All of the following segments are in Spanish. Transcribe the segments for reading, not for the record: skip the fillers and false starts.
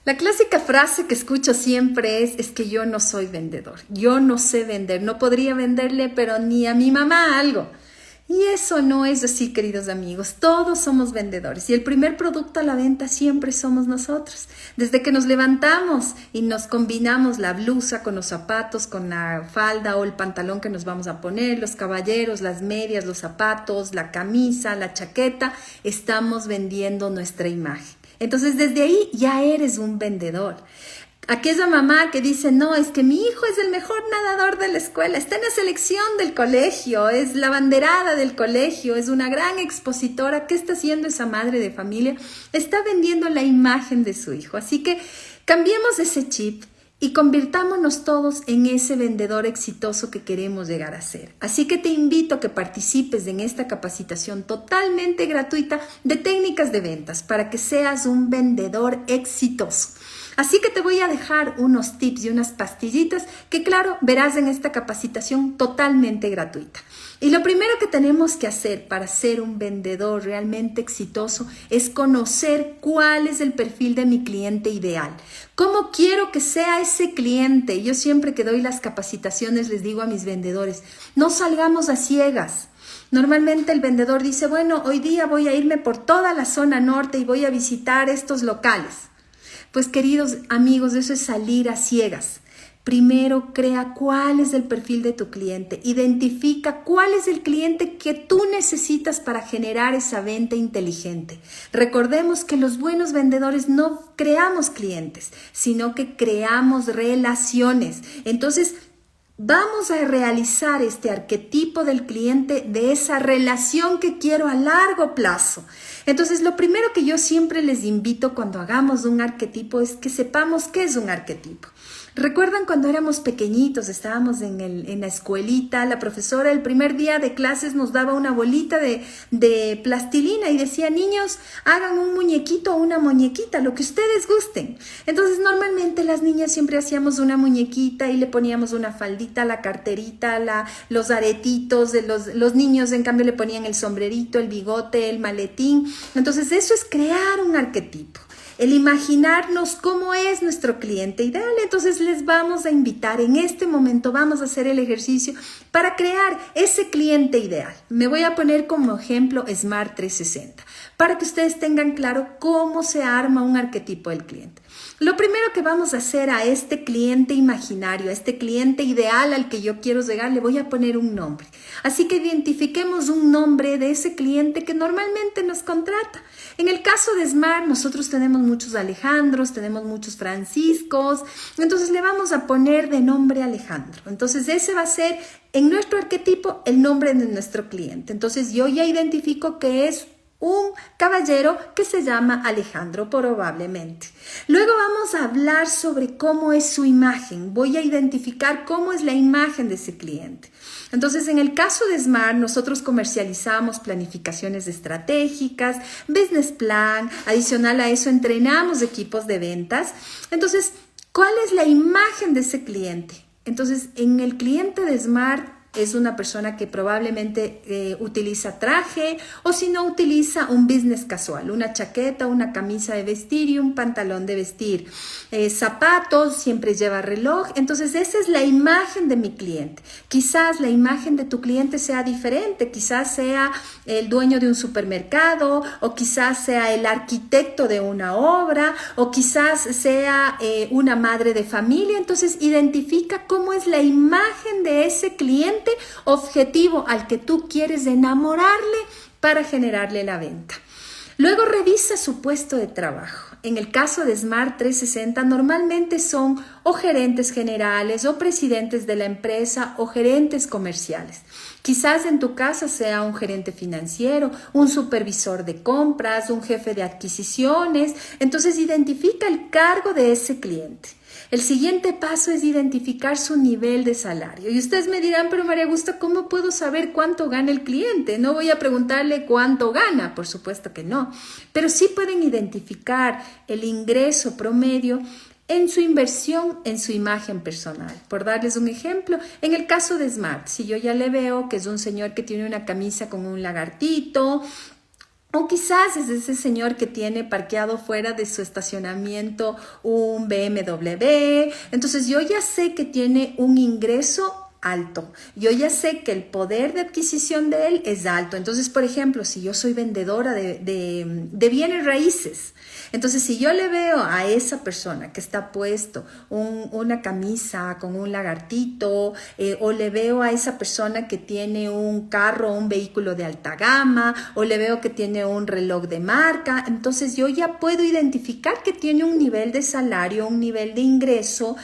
La clásica frase que escucho siempre es que yo no soy vendedor, yo no sé vender, no podría venderle pero ni a mi mamá algo. Y eso no es así, queridos amigos, todos somos vendedores y el primer producto a la venta siempre somos nosotros. Desde que nos levantamos y nos combinamos la blusa con los zapatos, con la falda o el pantalón que nos vamos a poner, los caballeros, las medias, los zapatos, la camisa, la chaqueta, estamos vendiendo nuestra imagen. Entonces, desde ahí ya eres un vendedor. Aquella mamá que dice, no, es que mi hijo es el mejor nadador de la escuela, está en la selección del colegio, es la banderada del colegio, es una gran expositora. ¿Qué está haciendo esa madre de familia? Está vendiendo la imagen de su hijo. Así que cambiemos ese chip y convirtámonos todos en ese vendedor exitoso que queremos llegar a ser. Así que te invito a que participes en esta capacitación totalmente gratuita de técnicas de ventas para que seas un vendedor exitoso. Así que te voy a dejar unos tips y unas pastillitas que, claro, verás en esta capacitación totalmente gratuita. Y lo primero que tenemos que hacer para ser un vendedor realmente exitoso es conocer cuál es el perfil de mi cliente ideal. ¿Cómo quiero que sea ese cliente? Yo siempre que doy las capacitaciones les digo a mis vendedores, no salgamos a ciegas. Normalmente el vendedor dice, bueno, hoy día voy a irme por toda la zona norte y voy a visitar estos locales. Pues queridos amigos, eso es salir a ciegas. Primero crea cuál es el perfil de tu cliente, identifica cuál es el cliente que tú necesitas para generar esa venta inteligente. Recordemos que los buenos vendedores no creamos clientes, sino que creamos relaciones. Entonces, vamos a realizar este arquetipo del cliente de esa relación que quiero a largo plazo. Entonces, lo primero que yo siempre les invito cuando hagamos un arquetipo es que sepamos qué es un arquetipo. ¿Recuerdan cuando éramos pequeñitos, estábamos en la escuelita, la profesora el primer día de clases nos daba una bolita de plastilina y decía, niños, hagan un muñequito o una muñequita, lo que ustedes gusten? Entonces, normalmente las niñas siempre hacíamos una muñequita y le poníamos una faldita, la carterita, los aretitos, los niños en cambio le ponían el sombrerito, el bigote, el maletín. Entonces, eso es crear un arquetipo. El imaginarnos cómo es nuestro cliente ideal. Entonces les vamos a invitar en este momento, vamos a hacer el ejercicio para crear ese cliente ideal. Me voy a poner como ejemplo Smart 360 para que ustedes tengan claro cómo se arma un arquetipo del cliente. Lo primero que vamos a hacer a este cliente imaginario, a este cliente ideal al que yo quiero llegar, le voy a poner un nombre. Así que identifiquemos un nombre de ese cliente que normalmente nos contrata. En el caso de Smart, nosotros tenemos muchos Alejandros, tenemos muchos Franciscos, entonces le vamos a poner de nombre Alejandro. Entonces ese va a ser en nuestro arquetipo el nombre de nuestro cliente. Entonces yo ya identifico que es un caballero que se llama Alejandro probablemente. Luego vamos a hablar sobre cómo es su imagen. Voy a identificar cómo es la imagen de ese cliente. Entonces, en el caso de Smart, nosotros comercializamos planificaciones estratégicas, business plan, adicional a eso entrenamos equipos de ventas. Entonces, ¿cuál es la imagen de ese cliente? Entonces, en el cliente de Smart es una persona que probablemente utiliza traje o si no utiliza un business casual, una chaqueta, una camisa de vestir y un pantalón de vestir. Zapatos, siempre lleva reloj. Entonces esa es la imagen de mi cliente. Quizás la imagen de tu cliente sea diferente, quizás sea el dueño de un supermercado o quizás sea el arquitecto de una obra o quizás sea una madre de familia. Entonces identifica cómo es la imagen de ese cliente objetivo al que tú quieres enamorarle para generarle la venta. Luego revisa su puesto de trabajo. En el caso de Smart 360 normalmente son o gerentes generales o presidentes de la empresa o gerentes comerciales. Quizás en tu casa sea un gerente financiero, un supervisor de compras, un jefe de adquisiciones. Entonces identifica el cargo de ese cliente. El siguiente paso es identificar su nivel de salario. Y ustedes me dirán, pero María Augusta, ¿cómo puedo saber cuánto gana el cliente? No voy a preguntarle cuánto gana, por supuesto que no. Pero sí pueden identificar el ingreso promedio en su inversión, en su imagen personal. Por darles un ejemplo, en el caso de Smart, si yo ya le veo que es un señor que tiene una camisa con un lagartito, O quizás es ese señor que tiene parqueado fuera de su estacionamiento un BMW. Entonces yo ya sé que tiene un ingreso alto. Yo ya sé que el poder de adquisición de él es alto. Entonces, por ejemplo, si yo soy vendedora de bienes raíces, entonces si yo le veo a esa persona que está puesto una camisa con un lagartito, o le veo a esa persona que tiene un carro, un vehículo de alta gama, o le veo que tiene un reloj de marca, entonces yo ya puedo identificar que tiene un nivel de salario, un nivel de ingreso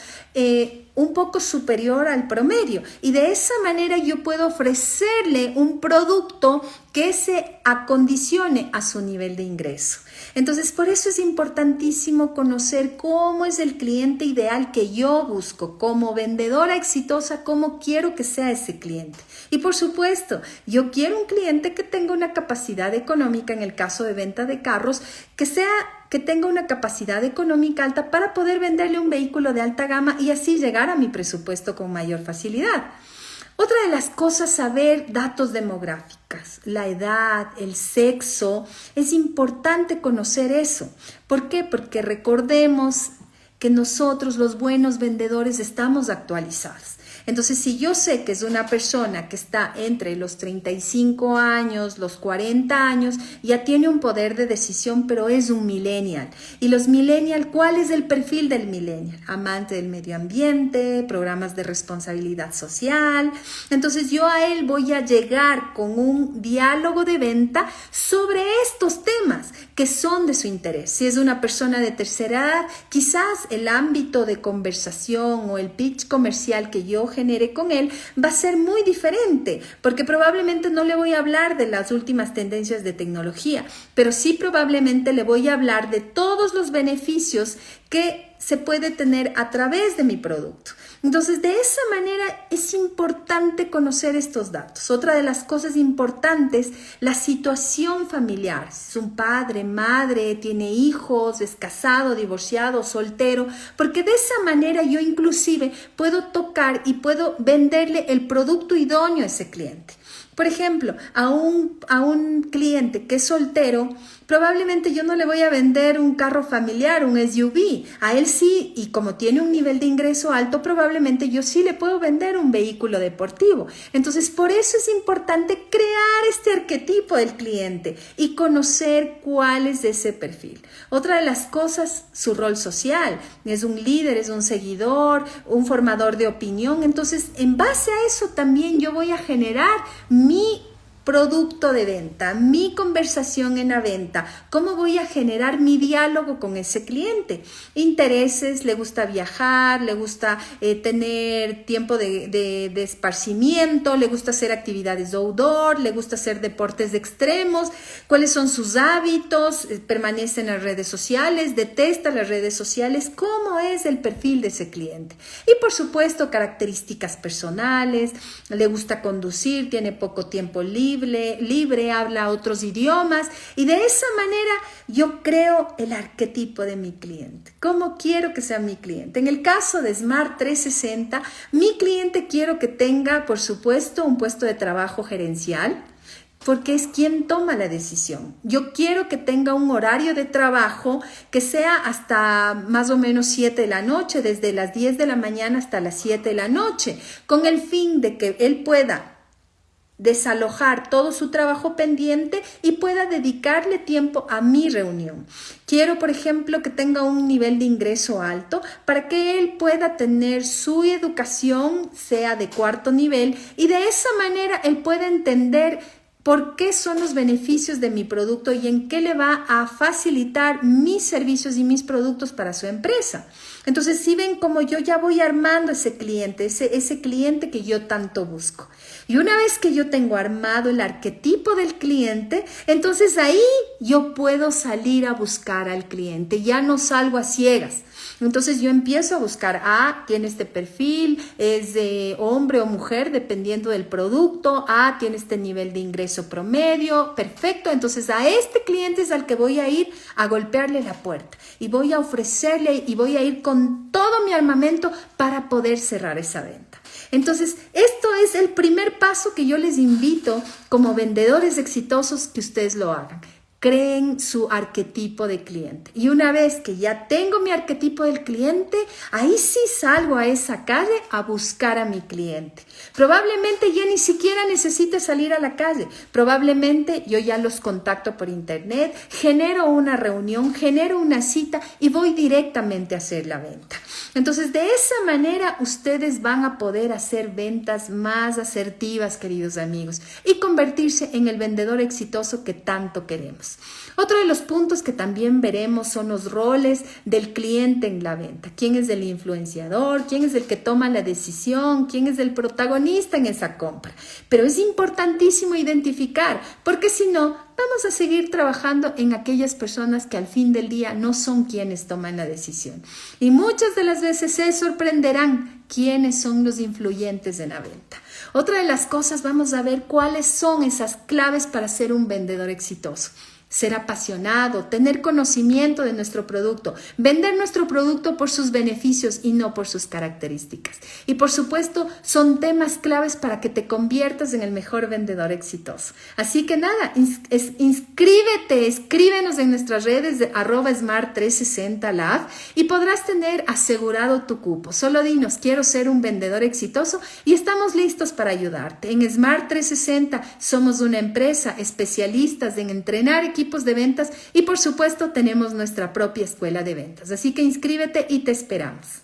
un poco superior al promedio, y de esa manera yo puedo ofrecerle un producto que se acondicione a su nivel de ingreso. Entonces, por eso es importantísimo conocer cómo es el cliente ideal que yo busco. Como vendedora exitosa, cómo quiero que sea ese cliente. Y por supuesto, yo quiero un cliente que tenga una capacidad económica, en el caso de venta de carros, que tenga una capacidad económica alta para poder venderle un vehículo de alta gama y así llegar a mi presupuesto con mayor facilidad. Otra de las cosas, saber datos demográficos, la edad, el sexo, es importante conocer eso. ¿Por qué? Porque recordemos que nosotros, los buenos vendedores, estamos actualizados. Entonces, si yo sé que es una persona que está entre los 35 años, los 40 años, ya tiene un poder de decisión, pero es un millennial. Y los millennial, ¿cuál es el perfil del millennial? Amante del medio ambiente, programas de responsabilidad social. Entonces, yo a él voy a llegar con un diálogo de venta sobre estos temas que son de su interés. Si es una persona de tercera edad, quizás el ámbito de conversación o el pitch comercial que yo genere con él va a ser muy diferente, porque probablemente no le voy a hablar de las últimas tendencias de tecnología, pero sí probablemente le voy a hablar de todos los beneficios que se puede tener a través de mi producto. Entonces, de esa manera es importante conocer estos datos. Otra de las cosas importantes, la situación familiar. Si es un padre, madre, tiene hijos, es casado, divorciado, soltero, porque de esa manera yo inclusive puedo tocar y puedo venderle el producto idóneo a ese cliente. Por ejemplo, a un cliente que es soltero, probablemente yo no le voy a vender un carro familiar, un SUV. A él sí, y como tiene un nivel de ingreso alto, probablemente yo sí le puedo vender un vehículo deportivo. Entonces, por eso es importante crear este arquetipo del cliente y conocer cuál es ese perfil. Otra de las cosas, su rol social. Es un líder, es un seguidor, un formador de opinión. Entonces, en base a eso también yo voy a generar mi producto de venta, mi conversación en la venta, cómo voy a generar mi diálogo con ese cliente. Intereses, le gusta viajar, le gusta tener tiempo de esparcimiento, le gusta hacer actividades outdoor, le gusta hacer deportes de extremos, cuáles son sus hábitos, permanece en las redes sociales, detesta las redes sociales, cómo es el perfil de ese cliente. Y por supuesto, características personales, le gusta conducir, tiene poco tiempo libre, habla otros idiomas, y de esa manera yo creo el arquetipo de mi cliente. ¿Cómo quiero que sea mi cliente? En el caso de Smart 360, mi cliente quiero que tenga, por supuesto, un puesto de trabajo gerencial, porque es quien toma la decisión. Yo quiero que tenga un horario de trabajo que sea hasta más o menos 7 de la noche, desde las 10 de la mañana hasta las 7 de la noche, con el fin de que él pueda desalojar todo su trabajo pendiente y pueda dedicarle tiempo a mi reunión. Quiero, por ejemplo, que tenga un nivel de ingreso alto para que él pueda tener su educación, sea de cuarto nivel, y de esa manera él pueda entender por qué son los beneficios de mi producto y en qué le va a facilitar mis servicios y mis productos para su empresa. Entonces, si ven cómo yo ya voy armando ese cliente, ese cliente que yo tanto busco. Y una vez que yo tengo armado el arquetipo del cliente, entonces ahí yo puedo salir a buscar al cliente. Ya no salgo a ciegas. Entonces yo empiezo a buscar, tiene este perfil, es de hombre o mujer, dependiendo del producto, tiene este nivel de ingreso promedio, perfecto. Entonces a este cliente es al que voy a ir a golpearle la puerta y voy a ofrecerle y voy a ir con todo mi armamento para poder cerrar esa venta. Entonces, esto es el primer paso que yo les invito como vendedores exitosos que ustedes lo hagan. creen su arquetipo de cliente. Y una vez que ya tengo mi arquetipo del cliente, ahí sí salgo a esa calle a buscar a mi cliente. Probablemente ya ni siquiera necesite salir a la calle. Probablemente yo ya los contacto por internet, genero una reunión, genero una cita y voy directamente a hacer la venta. Entonces, de esa manera ustedes van a poder hacer ventas más asertivas, queridos amigos, y convertirse en el vendedor exitoso que tanto queremos. Otro de los puntos que también veremos son los roles del cliente en la venta. ¿Quién es el influenciador? ¿Quién es el que toma la decisión? ¿Quién es el protagonista en esa compra? Pero es importantísimo identificar, porque si no, vamos a seguir trabajando en aquellas personas que al fin del día no son quienes toman la decisión. Y muchas de las veces se sorprenderán quiénes son los influyentes en la venta. Otra de las cosas, vamos a ver cuáles son esas claves para ser un vendedor exitoso. Ser apasionado, tener conocimiento de nuestro producto, vender nuestro producto por sus beneficios y no por sus características. Y por supuesto, son temas claves para que te conviertas en el mejor vendedor exitoso. Así que nada, inscríbete, escríbenos en nuestras redes de @smart360lab y podrás tener asegurado tu cupo. Solo dinos, quiero ser un vendedor exitoso y estamos listos para ayudarte. En Smart 360 somos una empresa especialistas en entrenar equipos de ventas y por supuesto tenemos nuestra propia escuela de ventas. Así que inscríbete y te esperamos.